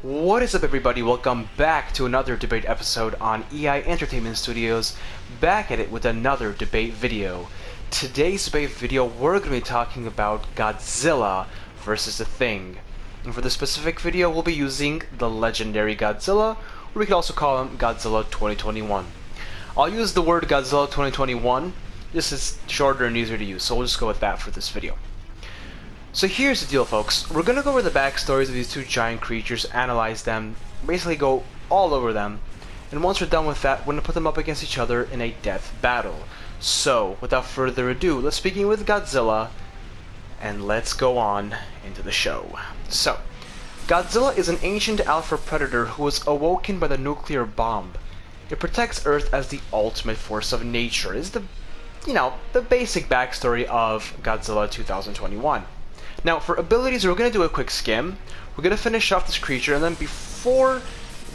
What is up, everybody? Welcome back to another debate episode on EI Entertainment Studios, back at it with another debate video. Today's debate video, we're going to be talking about Godzilla versus the Thing. And for this specific video, we'll be using the legendary Godzilla, or we could also call him Godzilla 2021. I'll use the word Godzilla 2021. This is shorter and easier to use, so we'll just go with that for this video. So here's the deal, folks. We're gonna go over the backstories of these two giant creatures, analyze them, basically go all over them, and once we're done with that, we're gonna put them up against each other in a death battle. So, without further ado, let's begin with Godzilla, and let's go on into the show. So, Godzilla is an ancient alpha predator who was awoken by the nuclear bomb. It protects Earth as the ultimate force of nature. Is the basic backstory of Godzilla 2021. Now, for abilities, we're going to do a quick skim. We're going to finish off this creature, and then before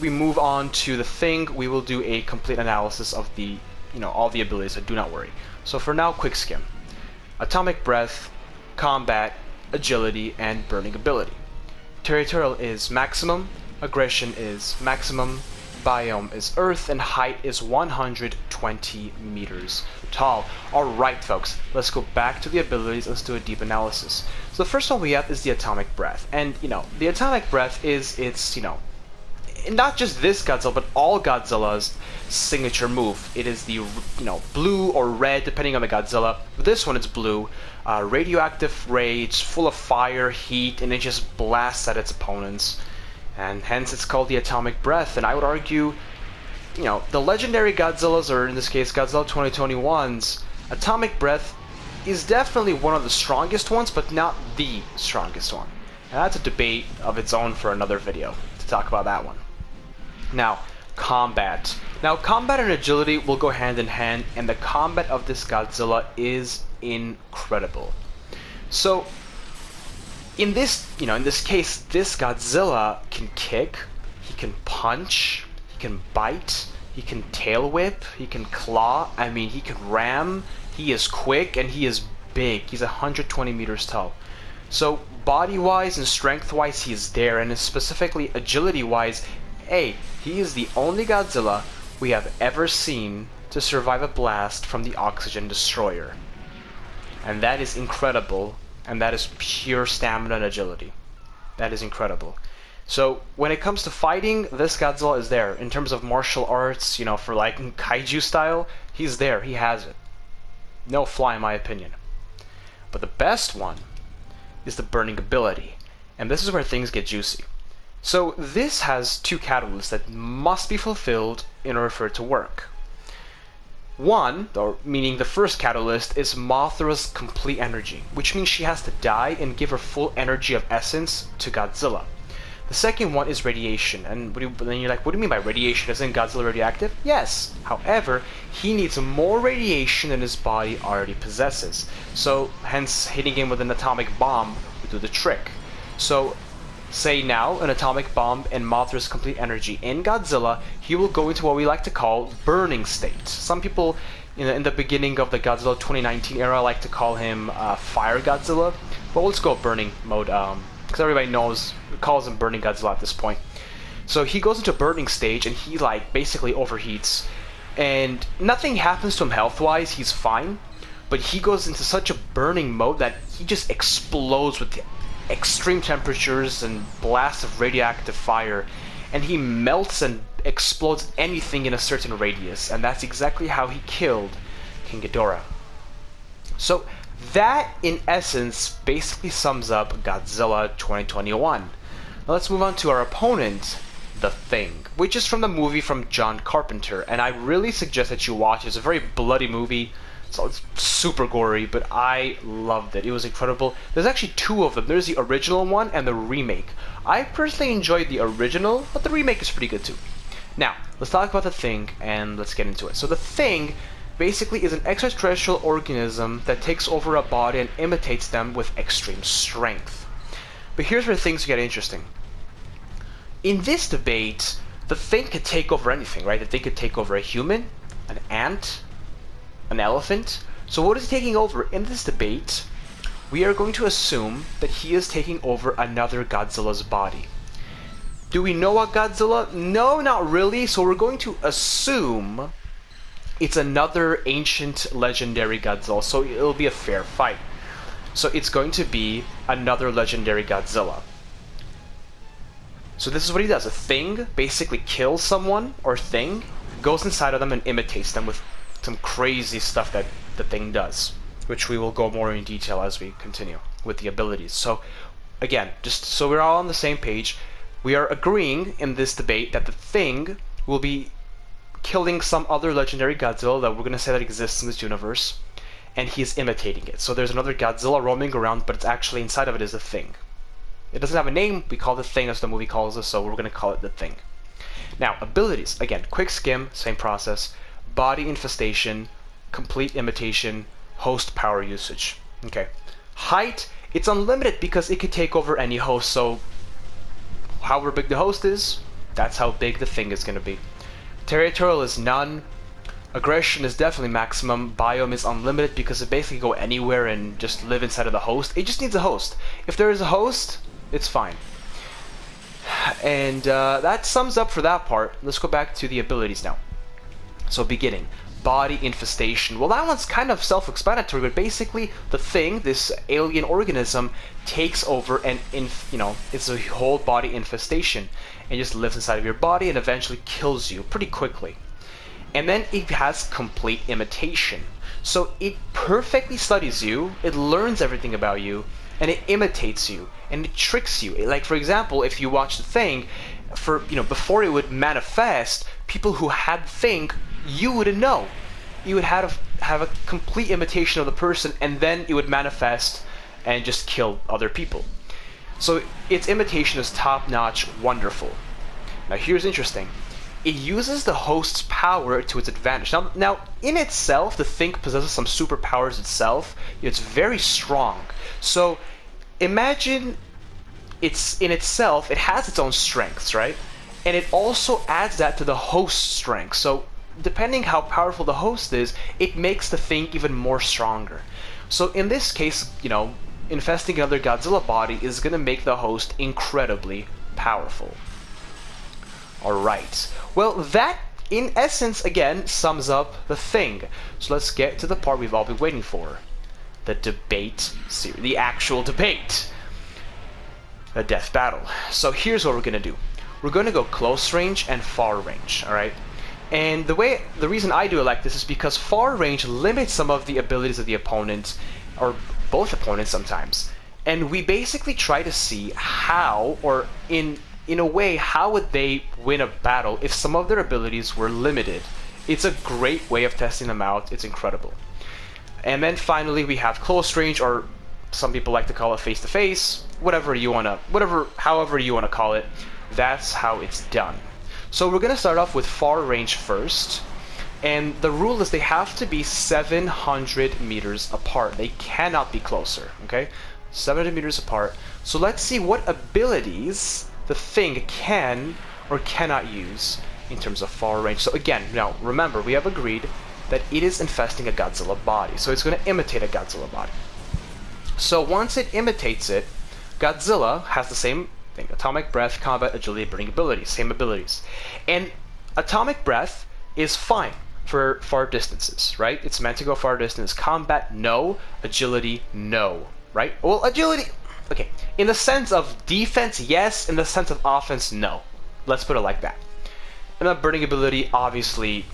we move on to the Thing, we will do a complete analysis of the, all the abilities, so do not worry. So for now, quick skim. Atomic Breath, Combat, Agility, and Burning Ability. Territorial is maximum, Aggression is maximum, Biome is Earth, and height is 120 meters tall. Alright, folks, let's go back to the abilities. Let's do a deep analysis. So the first one we have is the Atomic Breath. And, the Atomic Breath is not just this Godzilla, but all Godzilla's signature move. It is the, blue or red, depending on the Godzilla. This one is blue. Radioactive ray, it's full of fire, heat, and it just blasts at its opponents. And hence it's called the Atomic Breath. And I would argue, the legendary Godzillas, or in this case Godzilla 2021's Atomic Breath, is definitely one of the strongest ones, but not the strongest one. And that's a debate of its own for another video to talk about that one. Now, combat. Now, combat and agility will go hand in hand, and the combat of this Godzilla is incredible. So, in this case, this Godzilla can kick, he can punch, he can bite, he can tail whip, he can claw, he can ram, he is quick, and he is big. He's 120 meters tall. So, body-wise and strength-wise, he is there, and specifically agility-wise, he is the only Godzilla we have ever seen to survive a blast from the Oxygen Destroyer. And that is incredible. And that is pure stamina and agility. That is incredible. So when it comes to fighting, this Godzilla is there. In terms of martial arts, for like kaiju style, he's there. He has it. No fly in my opinion. But the best one is the burning ability. And this is where things get juicy. So this has two catalysts that must be fulfilled in order for it to work. One, or meaning the first catalyst, is Mothra's complete energy, which means she has to die and give her full energy of essence to Godzilla. The second one is radiation, and then you're like, what do you mean by radiation? Isn't Godzilla radioactive? Yes. However, he needs more radiation than his body already possesses. So, hence, hitting him with an atomic bomb would do the trick. So, say now, an atomic bomb and Mothra's complete energy in Godzilla, he will go into what we like to call burning state. Some people in the beginning of the Godzilla 2019 era like to call him Fire Godzilla, but let's go burning mode, because everybody calls him Burning Godzilla at this point. So he goes into burning stage and he basically overheats, and nothing happens to him health-wise, he's fine, but he goes into such a burning mode that he just explodes with extreme temperatures and blasts of radioactive fire, and he melts and explodes anything in a certain radius, and that's exactly how he killed King Ghidorah. So that, in essence, basically sums up Godzilla 2021. Now let's move on to our opponent, the Thing, which is from the movie from John Carpenter, and I really suggest that you watch it. It's a very bloody movie. So it's super gory, but I loved it. It was incredible. There's actually two of them. There's the original one and the remake. I personally enjoyed the original, but the remake is pretty good too. Now, let's talk about the Thing, and let's get into it. So the Thing basically is an extraterrestrial organism that takes over a body and imitates them with extreme strength. But here's where things get interesting. In this debate, the Thing could take over anything, right? The Thing could take over a human, an ant, an elephant. So what is he taking over? In this debate, we are going to assume that he is taking over another Godzilla's body. Do we know what Godzilla? No, not really. So we're going to assume it's another ancient legendary Godzilla. So it'll be a fair fight. So it's going to be another legendary Godzilla. So this is what he does. A thing basically kills someone or thing, goes inside of them and imitates them with some crazy stuff that the thing does, which we will go more in detail as we continue with the abilities. So again, just so we're all on the same page, we are agreeing in this debate that the thing will be killing some other legendary Godzilla that we're going to say that exists in this universe, and he's imitating it. So there's another Godzilla roaming around, but it's actually inside of it is a thing. It doesn't have a name, we call it the thing as the movie calls it, so we're going to call it the thing. Now, abilities. Again, quick skim, same process. Body infestation, complete imitation, host power usage. Okay. Height, it's unlimited because it could take over any host, so however big the host is, that's how big the thing is going to be. Territorial is none. Aggression is definitely maximum. Biome is unlimited because it basically go anywhere and just live inside of the host. It just needs a host. If there is a host, it's fine. And that sums up for that part. Let's go back to the abilities now. So beginning. Body infestation. Well, that one's kind of self-explanatory, but basically the thing, this alien organism, takes over and it's a whole body infestation and just lives inside of your body and eventually kills you pretty quickly. And then it has complete imitation. So it perfectly studies you, it learns everything about you, and it imitates you and it tricks you. Like for example, if you watch the thing, before it would manifest, people who had the thing, you wouldn't know. You would have a complete imitation of the person, and then it would manifest and just kill other people. So its imitation is top-notch, wonderful. Now here's interesting. It uses the host's power to its advantage. Now in itself, the thing possesses some superpowers itself. It's very strong. So imagine in itself, it has its own strengths, right? And it also adds that to the host's strength. So depending how powerful the host is, it makes the thing even more stronger. So in this case, infesting another Godzilla body is going to make the host incredibly powerful. Alright, well that in essence again sums up the thing. So let's get to the part we've all been waiting for. The debate series, the actual debate. A death battle. So here's what we're going to do. We're going to go close range and far range, alright? And the reason I do it like this is because far range limits some of the abilities of the opponent, or both opponents sometimes. And we basically try to see how, or in a way, how would they win a battle if some of their abilities were limited. It's a great way of testing them out. It's incredible. And then finally we have close range, or some people like to call it face-to-face, however you want to call it. That's how it's done. So we're going to start off with far range first, and the rule is they have to be 700 meters apart. They cannot be closer, okay? 700 meters apart. So let's see what abilities the thing can or cannot use in terms of far range. So again, now remember, we have agreed that it is infesting a Godzilla body, so it's going to imitate a Godzilla body. So once it imitates it, Godzilla has the same thing: atomic breath, combat, agility, burning abilities, same abilities. And atomic breath is fine for far distances, right? It's meant to go far distance. Combat, no. Agility, no, right? Well, agility, okay. In the sense of defense, yes. In the sense of offense, no. Let's put it like that. And then burning ability, obviously,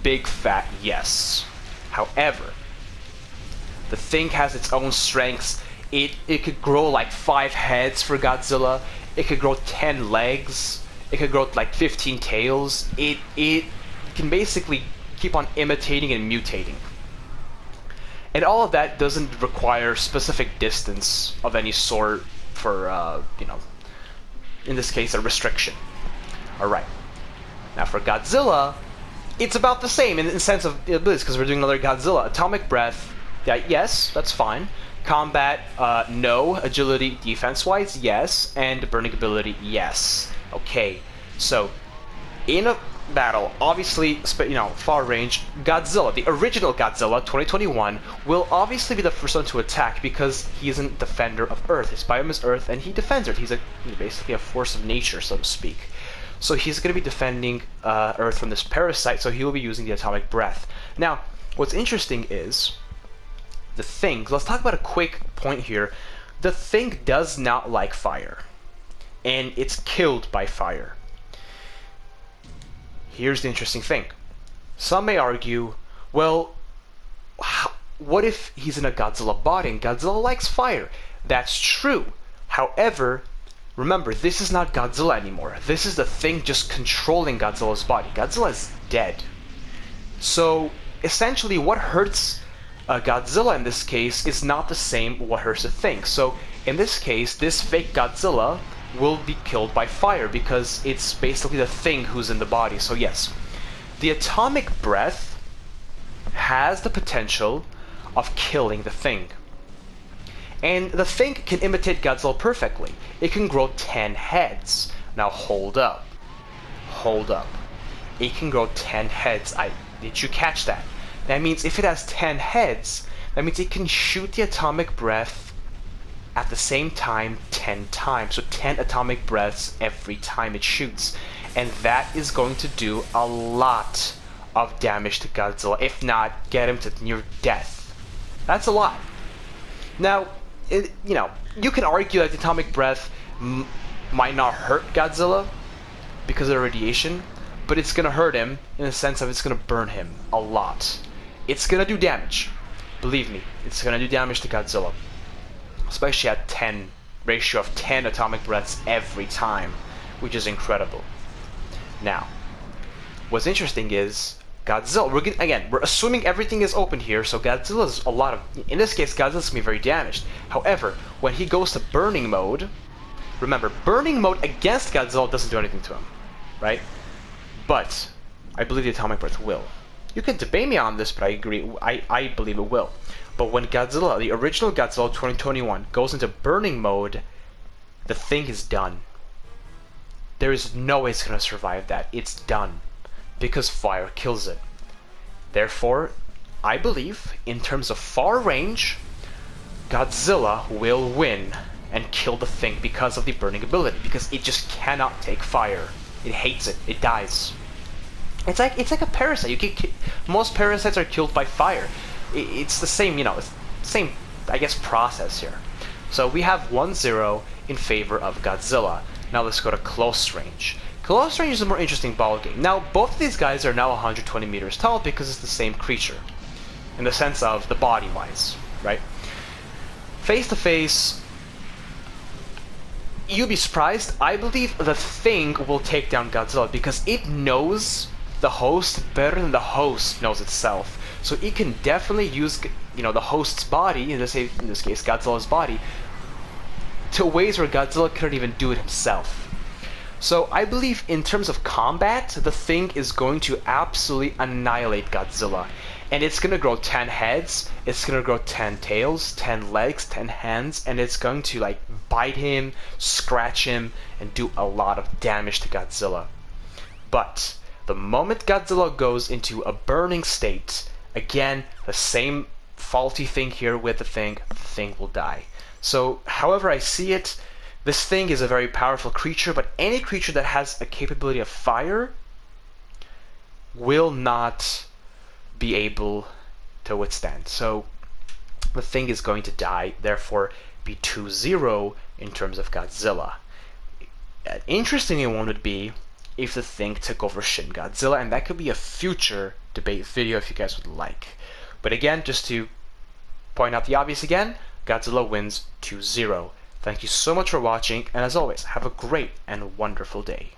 big fat yes. However, the thing has its own strengths. It could grow like 5 heads for Godzilla. It could grow 10 legs. It could grow like 15 tails. It can basically keep on imitating and mutating. And all of that doesn't require specific distance of any sort for, in this case, a restriction. Alright. Now for Godzilla, it's about the same in the sense of abilities, because we're doing another Godzilla. Atomic breath, yeah, yes, that's fine. Combat, no. Agility, defense-wise, yes. And burning ability, yes. Okay, so In a battle, obviously, far range, Godzilla, the original Godzilla, 2021, will obviously be the first one to attack because he is a defender of Earth. His biome is Earth, and he defends Earth. He's basically a force of nature, so to speak. So he's going to be defending Earth from this parasite, so he will be using the atomic breath. Now, what's interesting is the Thing. Let's talk about a quick point here. The Thing does not like fire, and it's killed by fire. Here's the interesting thing. Some may argue, well, what if he's in a Godzilla body and Godzilla likes fire? That's true. However, remember, this is not Godzilla anymore. This is the Thing just controlling Godzilla's body. Godzilla is dead. So, essentially, what hurts Godzilla in this case is not the same what hurts the Thing. So, in this case, this fake Godzilla will be killed by fire because it's basically the Thing who's in the body. So yes, the atomic breath has the potential of killing the Thing. And the Thing can imitate Godzilla perfectly. It can grow 10 heads. Now hold up. Hold up. It can grow 10 heads. Did you catch that? That means if it has 10 heads, that means it can shoot the atomic breath at the same time 10 times. So 10 atomic breaths every time it shoots. And that is going to do a lot of damage to Godzilla, if not get him to near death. That's a lot. Now, you can argue that the atomic breath might not hurt Godzilla because of the radiation, but it's going to hurt him in the sense of it's going to burn him a lot. It's going to do damage. Believe me, it's going to do damage to Godzilla. Especially at 10 ratio of 10 atomic breaths every time, which is incredible. Now, what's interesting is Godzilla. We're assuming everything is open here, so Godzilla's in this case, Godzilla's gonna be very damaged. However, when he goes to burning mode, remember, burning mode against Godzilla doesn't do anything to him, right? But I believe the atomic breath will. You can debate me on this, but I agree. I believe it will. But when Godzilla, the original Godzilla 2021, goes into burning mode, the Thing is done. There is no way it's going to survive that. It's done. Because fire kills it. Therefore, I believe, in terms of far range, Godzilla will win and kill the Thing because of the burning ability. Because it just cannot take fire. It hates it. It dies. It's like a parasite. Most parasites are killed by fire. It's the same, same, I guess, process here. So we have 1-0 in favor of Godzilla. Now let's go to close range. Close range is a more interesting ballgame. Now, both of these guys are now 120 meters tall because it's the same creature, in the sense of the body-wise, right? Face to face, you'd be surprised. I believe the Thing will take down Godzilla because it knows the host better than the host knows itself. So it can definitely use, the host's body, in this case Godzilla's body, to ways where Godzilla couldn't even do it himself. So I believe in terms of combat, the Thing is going to absolutely annihilate Godzilla. And it's going to grow 10 heads, it's going to grow 10 tails, 10 legs, 10 hands, and it's going to bite him, scratch him, and do a lot of damage to Godzilla. But the moment Godzilla goes into a burning state, again, the same faulty thing here with the Thing will die. So, however I see it, this Thing is a very powerful creature, but any creature that has a capability of fire will not be able to withstand. So, the Thing is going to die, therefore be 2-0 in terms of Godzilla. An interesting one would be if the Thing took over Shin Godzilla, and that could be a future debate video if you guys would like. But again, just to point out the obvious again, Godzilla wins 2-0. Thank you so much for watching, and as always, have a great and wonderful day.